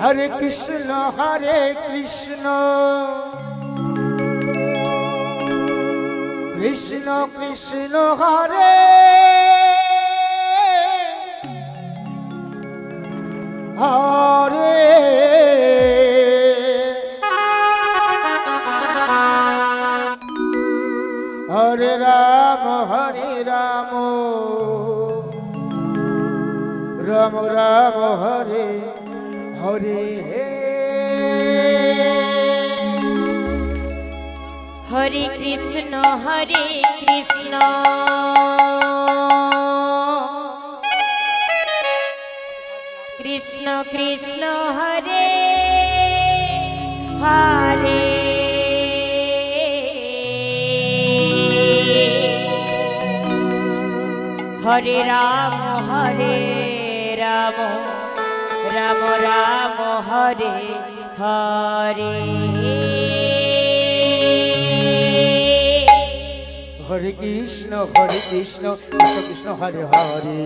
Hare Krishna Krishna Krishna Hare Hare Hare Ram Ram Ram Hare Hare Hare Krishna Krishna Krishna Hare Hare Hare Ram Ram Ram Hare Hare Hare Krishna Krishna Krishna Hare Hare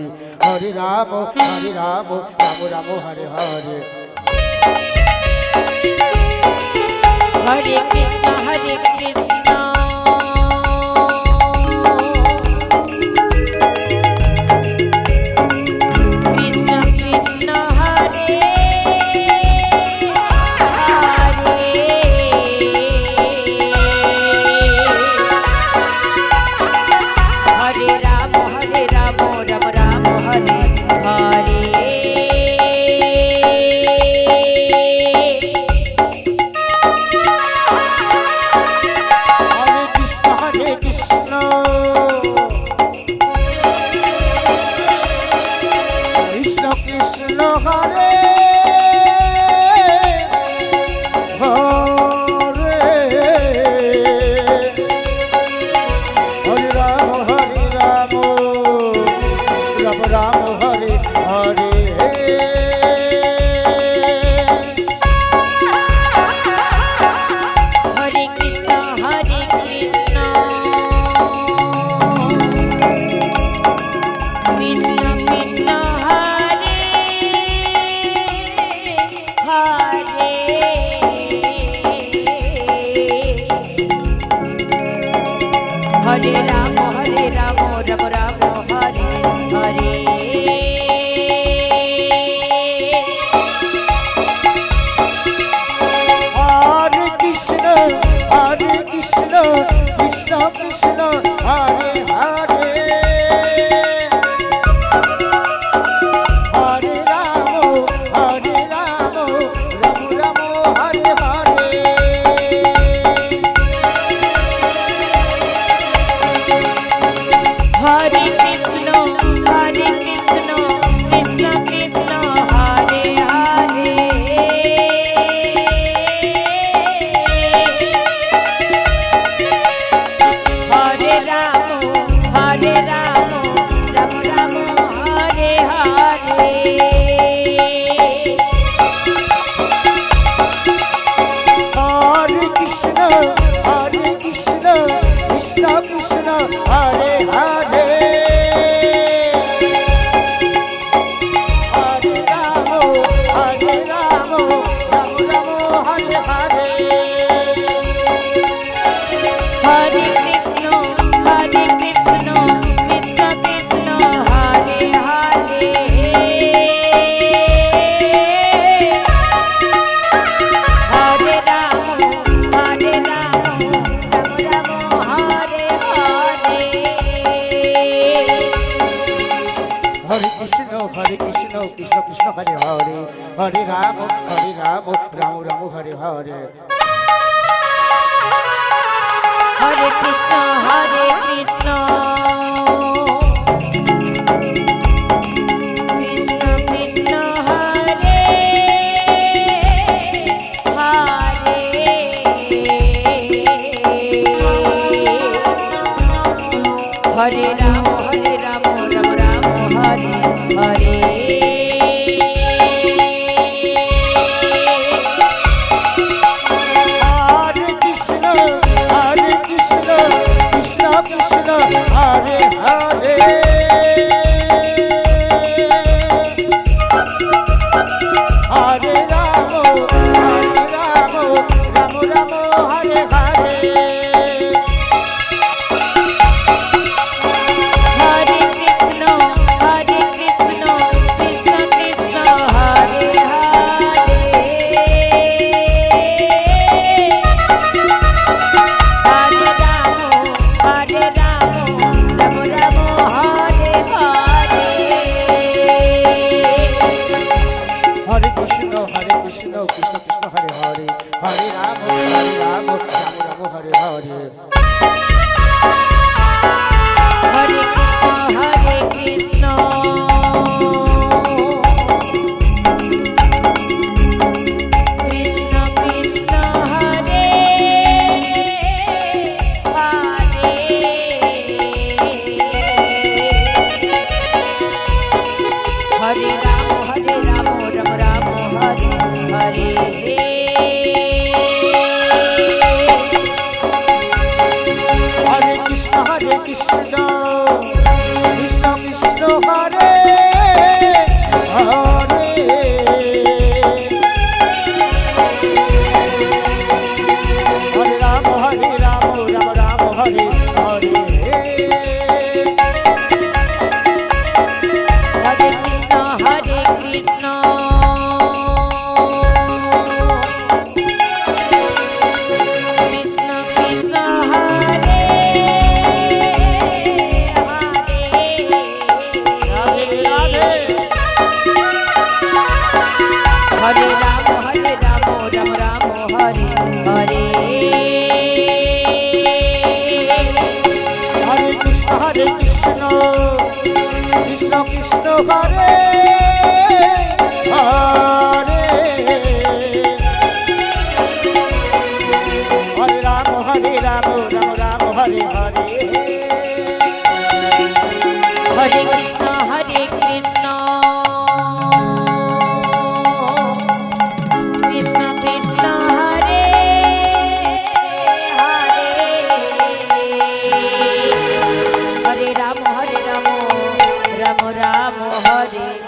Hare Ram Ram Ram Hare Hare Hare Krishna Krishna Hare Ram Ram Ram Hare Hare Hare Krishna Krishna Krishna Hare Hare Hare Ram Ram Ram Hare Hare Hare Krishna Krishna Krishna Hare Hare Hare Ram Ram Ram Hare Hare Hare Krishna Krishna Krishna Hare Hare Hare Ram Ram Ram Hare Hare Hare Krishna Krishna Krishna Hare Hare Hare Ram Ram Hare Hare Hare Krishna Krishna Krishna Hare Hare Hare Ram Ram Ram Hare Hare Hare Krishna Krishna Krishna Hare Hare Hare Ram Ram Hare Hare Hare Krishna Krishna Krishna Hare Hare Hare Ram Hare Krishna Krishna Krishna Hare Hare Hare Ram Ram Ram Hare